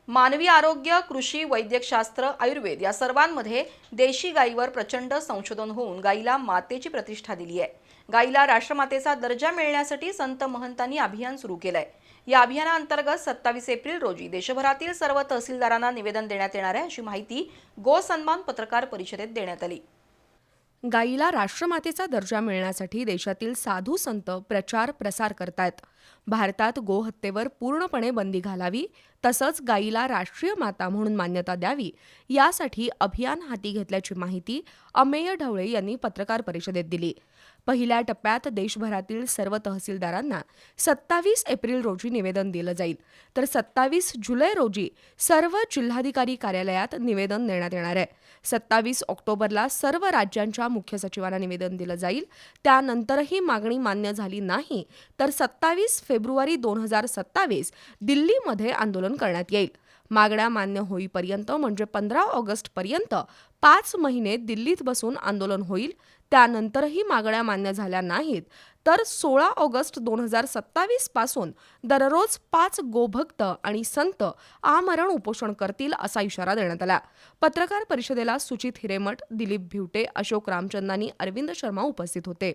मानवी आरोग्य, कृषी, वैद्यकशास्त्र, आयुर्वेद या सर्वांमध्ये देशी गायीवर प्रचंड संशोधन होऊन गायीला मातेची प्रतिष्ठा दिली आहे. गायीला राष्ट्रमातेचा दर्जा मिळण्यासाठी संत महंतांनी अभियान सुरू केलंय. या अभियानाअंतर्गत 27 एप्रिल रोजी देशभरातील सर्व तहसीलदारांना निवेदन देण्यात येणार आहे, अशी माहिती गो सन्मान पत्रकार परिषदेत देण्यात आली. गायीला राष्ट्रमातेचा दर्जा मिळण्यासाठी देशातील साधू संत प्रचार प्रसार करतायत. भारतात गोहत्येवर पूर्णपणे बंदी घालावी, तसंच गायीला राष्ट्रीय माता म्हणून मान्यता द्यावी, यासाठी अभियान हाती घेतल्याची माहिती अमेय ढवळे यांनी पत्रकार परिषदेत दिली. पहिल्या टप्प्यात देशभरातील सर्व तहसीलदारांना 27 एप्रिल रोजी निवेदन दिलं जाईल, तर 27 जुलै रोजी सर्व जिल्हाधिकारी कार्यालयात निवेदन देण्यात येणार आहे. 27 ऑक्टोबरला सर्व राज्यांच्या मुख्य सचिवांना निवेदन दिलं जाईल. त्यानंतरही मागणी मान्य झाली नाही तर 27 फेब्रुवारी 2027 दिल्लीमध्ये आंदोलन करण्यात येईल. मागण्या मान्य होईपर्यंत म्हणजे 15 ऑगस्टपर्यंत 5 महिने दिल्लीत बसून आंदोलन होईल. त्यानंतरही मागण्या मान्य झाल्या नाहीत तर 16 ऑगस्ट 2027 पासून दररोज 5 गोभक्त आणि संत आमरण उपोषण करतील, असा इशारा देण्यात आला. पत्रकार परिषदेला सुचित हिरेमठ, दिलीप भिवटे, अशोक रामचंदानी, अरविंद शर्मा उपस्थित होते.